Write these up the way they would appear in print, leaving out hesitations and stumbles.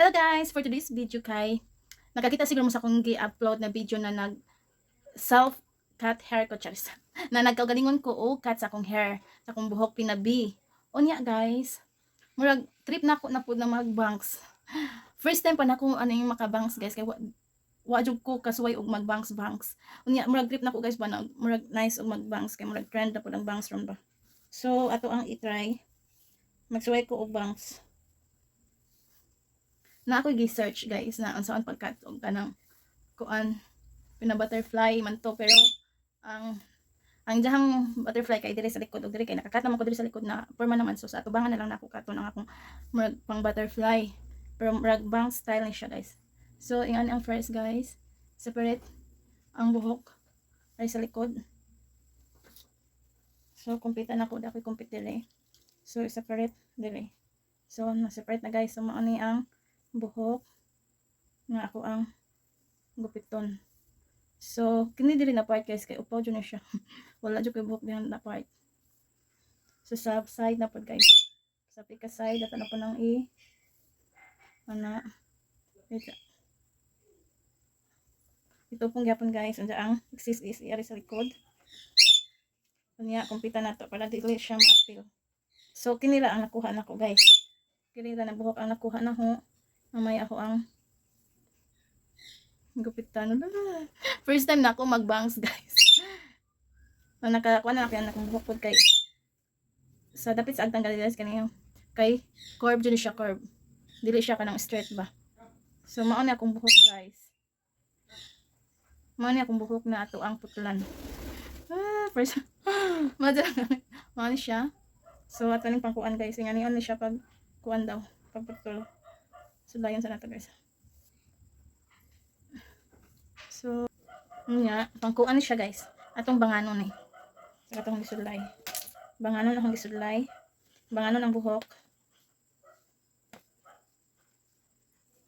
Hello guys, for today's video kay nakakita siguro mo sa akong gi-upload na video na nag self cut hair ko charis. Na nagkagalingon ko og cut sa akong hair, sa akong buhok pinabi. Unya guys, murag trip na ako na pud na mag-bangs. First time pa na ako ano yung maka-bangs guys kay wa jud ko kasuway og mag-bangs. Unya murag trip na ako guys ba na murag nice og mag-bangs kay murag trend na pud ang bangs ron ba. So ato ang i-try magsuway ko og bangs. Na ako gi-search guys na unsaon pagkat og kanang kuan pina-butterfly man to pero ang jahang butterfly kay dire sa likod og dire kay nakakat naman ko dire sa likod na porma naman so sa atubangan na lang nako katon ang akong murag pang butterfly pero murag bang style ni siya guys. So ingan ang first guys, separate ang buhok ay sa likod. So kumpita na ko dapat kumpit dire. So separate dire. So na separate na guys, so mao ni ang buhok nga ako ang gupiton. So kini diri na part guys kay upaw jud na siya. Wala jud kay buhok dihan na part. So sa side na pod guys. Sa pika side ato na po nang ana ito pong gyapon guys anda ang exist is iari sa likod. Kunya kumpita na to para dili siya ma-appeal. So kini ra ang nakuha nako guys. Kini ra na buhok ang nakuha na ho. Mamaya ako ang gupitan. First time na ako mag-bangs guys. Na nakakuha na ako yan akong buhok pod kay sa dapit sa agtang guys kaniyang kay curve dyan siya curve. Dili siya kanang straight ba. So mao ni akong buhok guys. Mao ni akong buhok na ato ang putlan. First mao ni siya. So ato ning pangkuan guys, ngani ni siya pag kuan daw, pag putol. So dayon sa nato guys. So nya pangkuan ni siya guys. Atong banganon ni. Sa atong gisudlay. Banganon akong gisudlay. Banganon ang buhok.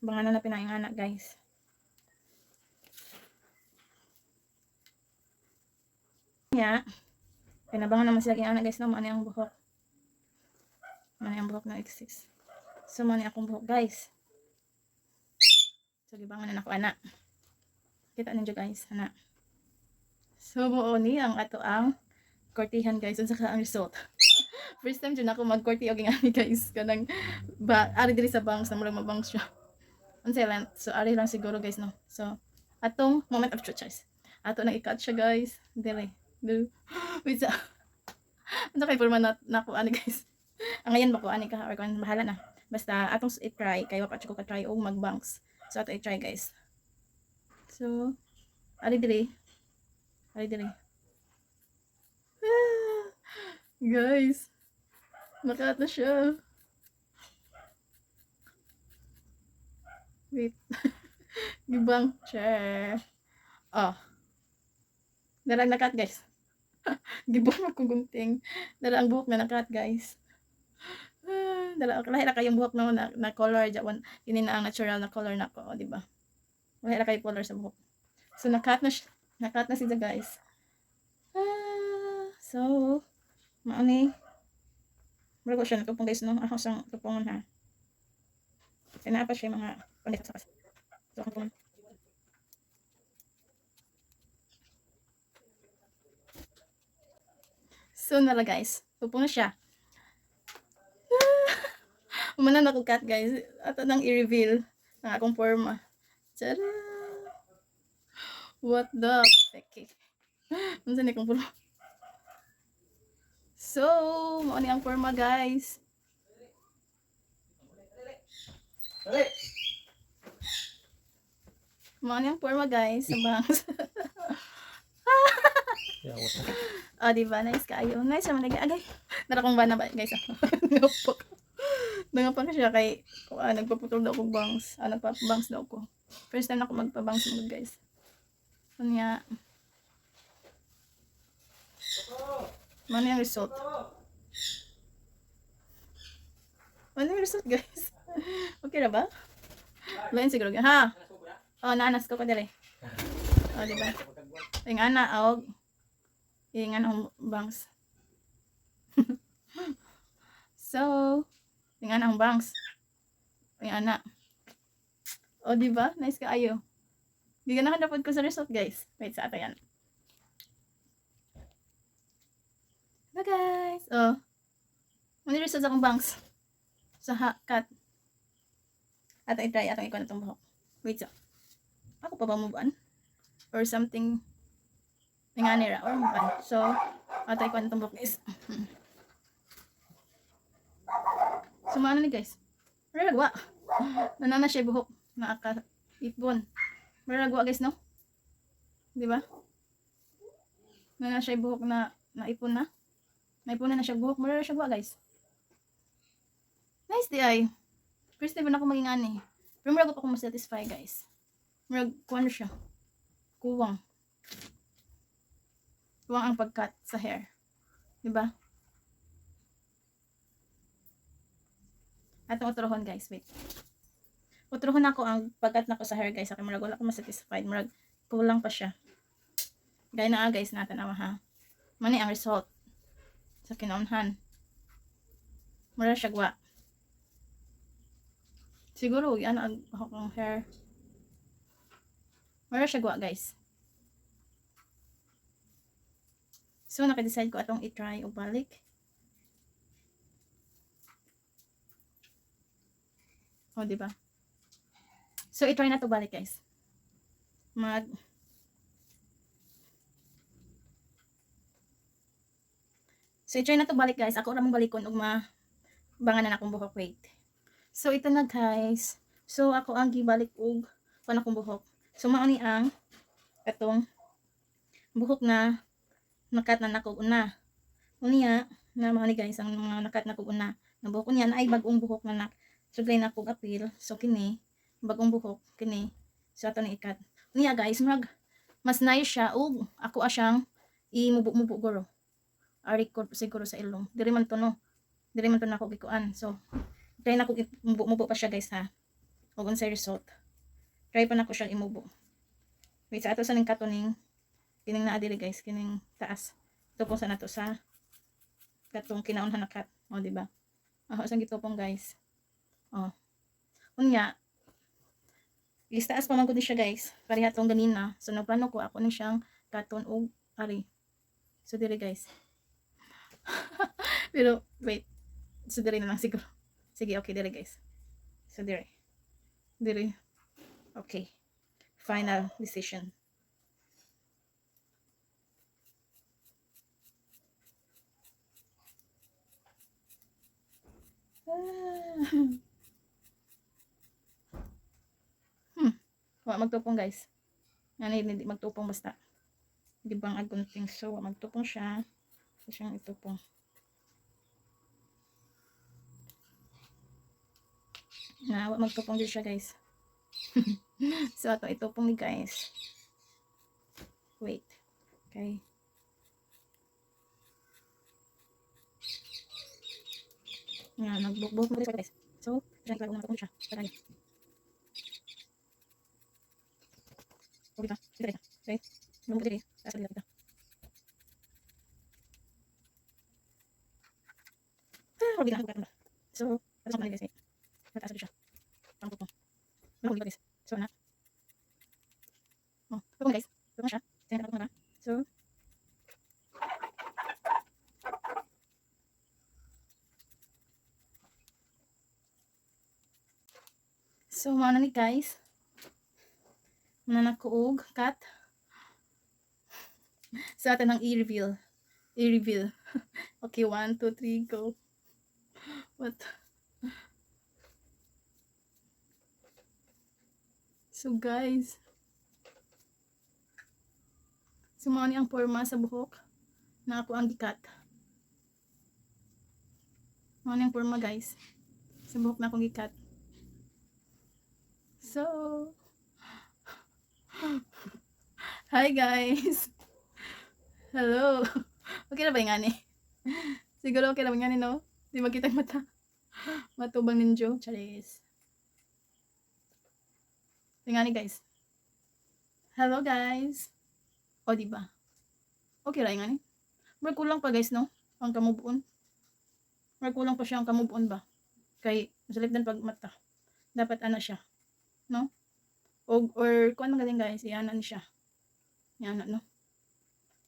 Banganon na pinaingana guys. Nya pinabangon naman sila ingana guys no, mani ang buhok. Mani ang buhok na exist. So mani akong buhok guys. So gibangon na ako ana. Kita ninyo guys ana. So mo ni ang ato ang kortihan guys unsa ka ang result. First time jud ako mag-korti og ingani guys kanang ba ari diri sa bangs na murag mabangs siya. Unsay lang so ari lang siguro guys no. So atong moment of truth guys. Ato nang i-cut siya guys. Dili. Wait sa. Unsa kay forma na nako ani guys. Ang ngayon ba ko ani ka or kan bahala na. Basta atong i-try kay wa pa ko ka-try og mag-bangs. So ato i-try guys. So ari diri. Ari diri. Guys. Nakaat na siya. Wait. Gibang chair. Oh. Darang nakat guys. Gibang ako gunting. Dala ang buhok na nakat guys. Dala lahi ra kayong buhok no na color jawan ini na ang natural na color nako, di ba? Lahi ra kay color sa buhok. So nakat na siya. Nakat na siya guys. So mao ni mura ko siya natupong guys no. Ako sang tupongon ha. Kaya pa siya mga pandit sa kas. So ako so nala guys. Tupong na siya. Umanan ako cut guys. Ato nang i-reveal ang akong forma. Tara! What the heck? Unsa ni kong forma? So, mao ni ang forma guys. Mao ni ang forma guys sa bangs. Diba? Nice kayo. Nice naman lagi. Agay. Narakong ba na ba guys? Napok. Nangapang siya kay nagpaputol daw kong bangs. Nagpapabangs daw ko. First time na ako magpabangs mo guys. Kanya. Ano yung result? Ano yung result guys? Okay na ba? Lain siguro. Ha? Oh, naanas ko dere. Oh, diba? Yung ana, yung ana bangs. So, yung ana bangs. Yung ana. O, di ba? Nice ka ayo. Di ka nakadapod ko sa result, guys. Wait, sa ato yan. Hello, guys. Oh. Ano yung result sa akong bangs? Sa cut. Ato i-try. Ato ikon na itong buhok. Wait, so. Ako pa ba mubuan? Or something. Nga nira. Or mubuan. So, ato ikon na itong buhok, guys. Sumano ni guys. Maragwa. Nanana siya buhok. Nakaka-ipon. Maragwa, guys, no? Di ba? Nanana siya buhok na naipon na. Naipon na siya buhok. Maragwa siya buhok, guys. Nice di ay. First time na ako maging ani. Pero marag pa ako masatisfy, guys. Marag, kuwan siya. Kuwang. Kuwang ang pag-cut sa hair. Diba? Atong utrohon, guys. Wait. Utrohon ako ang pag-cut na ko sa hair, guys. Okay, marag wala ako masatisfied. Marag, kulang pa siya. Gaya na guys, natin naman ha. Mani ang result. Sa kinaunhan. Marag siya gwa. Siguro, yan ang hair. Mara siya gwa, guys. So, naka-decide ko atong i-try o balik. O, diba? So, i-try na to balik, guys. So, i-try na to balik, guys. Ako ramang balikon ug bangan na akong buhok. Wait. So, ito na, guys. So, ako ang gibalik ug akong buhok. So, mauni ang atong buhok na nakat na nako una. Unya na mauni guys ang mga nakat na ko una. Na buhok niya na ay bagong buhok na sugay na kog apil. So, kini bagong buhok kini. So, ato ni ikat. Unya guys, mas nice siya ug ako asyang imubo-mubo guro. Ari ko siguro sa ilong. Diri man to no. Diri man to nako gikuan. So, try na ko imubo-mubo pa siya guys ha. Ug unsay result. Try pa na ko siya imubo. Wait, sa ato sa ning katuning kining naa diri guys, kining taas. Tupong sa nato sa katong kinaunhan na cut. O, diba? Ako sang gitupong guys. O. Unya, listaas pa man ko din siya guys. Pareha tong ganina. So, nagplano ko ako ni siyang katon og ari. So, diri guys. Pero, wait. So, diri na lang siguro. Sige, okay, diri guys. So, diri. Diri. Okay. Final decision. Wa magtupong guys. Hindi magtupong basta. Di bang agunting. So, wa magtupong siya. So, siyang itupong. Na, wa magtupong din siya guys. So, ato itupong ni guys. Wait. Okay. Nga, nagbukbuk mo guys. So, siyang iklago na itupong siya. Patay. Okay ba? Sige rin. Okay. Lumabot dito. Taas dito kita. Huwag din ako. So, tapos ako guys. Nataas dito siya. Pangtupong. Mahuli ba guys? So, na. Oh, tupong guys. Tupong siya. Sige na tupong na. So, mauna ni guys. Nanakuog cut. Sa atin ang i-reveal. I-reveal. Okay, 1, 2, 3, go. What? So guys. Sumani ang forma sa buhok na ako ang gikat. Sumani ang forma guys. Sa buhok na akong gikat. So, hi guys. Hello. Okay na ba yung ani? Siguro okay na ba yung ani, no? Di makita yung mata. Matubang ninjo. Charis. Yung ani guys. Hello guys. O, diba? Okay ra yung ani? May kulang pa guys, no? Ang kamubuon. May kulang pa siya ang kamubuon ba? Kay, masalit din pag mata. Dapat ano siya. No? or kung ano galing guys, iyan na siya. Yan no.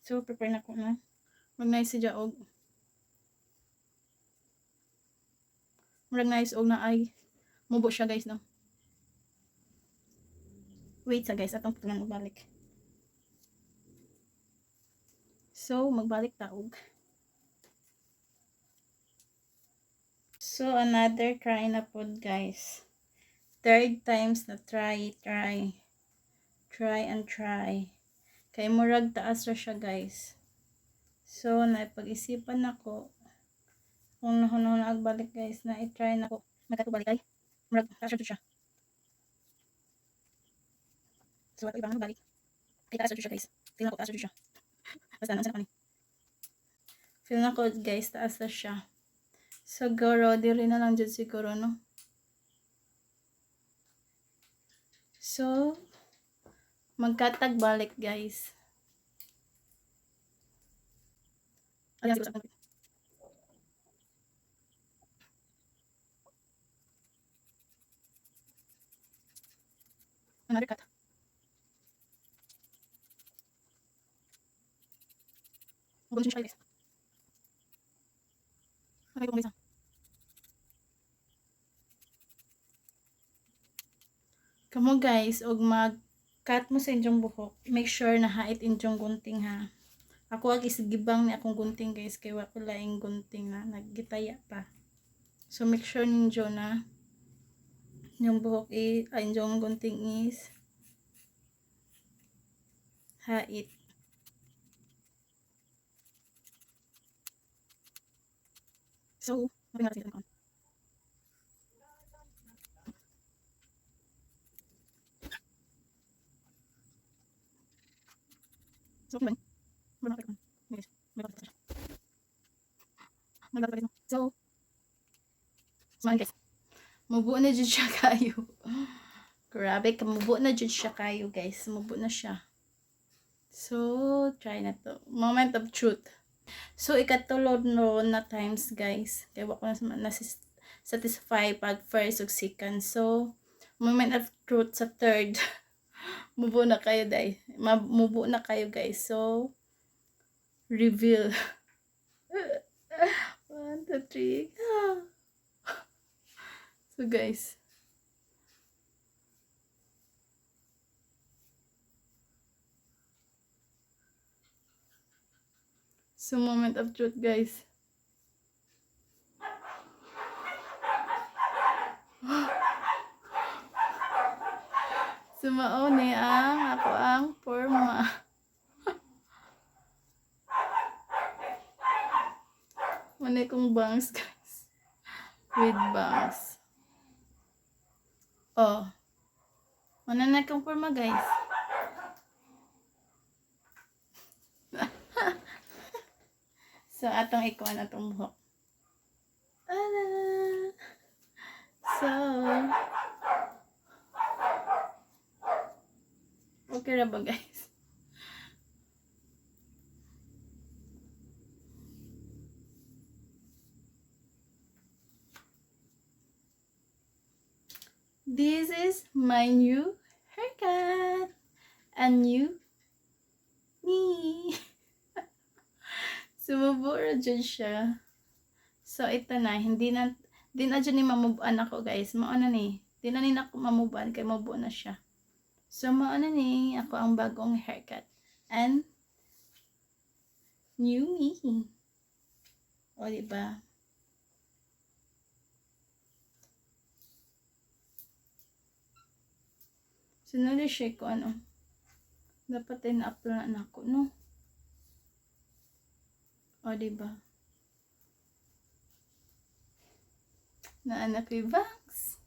So prepare na ko na. Mag-nice siya og nice og na ay mubo siya guys no. Wait sa guys, atong putulan magbalik. So magbalik taog. So another try na pod guys. Third times na try and try. Kay murag taas ra siya guys. So naipag-isipan nako kung nahon na agbalik guys na i-try nako. Magkatubalik ay murag taas ra siya. So ato ibang balik. Ay taas ra siya guys. Tingnan ko taas ra siya. Basta nang sa feel na ko guys taas ra siya. Siguro diri na lang jud siguro no. So magkatag balik guys. Ayan siguro sa another cut. Magulo siya guys. Okay ko guys. Kamo guys, og mag-cut mo sa inyong buhok, make sure na hait inyong gunting ha. Ako ag isigibang ni akong gunting guys, kay wa ko laing gunting na naggitaya pa. So make sure ninyo na yung buhok inyong gunting is hait. So, mapin natin ito. So, okay ba? Wala ka guys. So, samahan guys. Mubo na dyan siya kayo. Grabe, mubo na dyan siya kayo guys. Mubo na siya. So, try na to. Moment of truth. So, ikatulod no na times guys. Kaya wako na satisfy pag first ug second. So, moment of truth sa third. Mubo na kayo guys. Mubo na kayo guys. So, reveal. 1, 2, 3. So guys. So moment of truth guys. Sumao ni ang ako ang forma. Muna kong bangs guys. With bangs. Oh. Muna na kong forma guys. So atong ikuan atong buhok. So okay ra ba guys? This is my new haircut. A new me. Sumubo ra dyan siya. So ito na, hindi na dyan ni mamubuan ako guys. Mauna ni. Di na ni ako mamubuan kay mabuo na siya. So mauna ni ako ang bagong haircut. And new me. O diba? So nali-shake ko ano. Dapat ay na-upload na ako, no? O diba? Na anak ko yung bangs.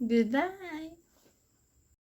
Goodbye.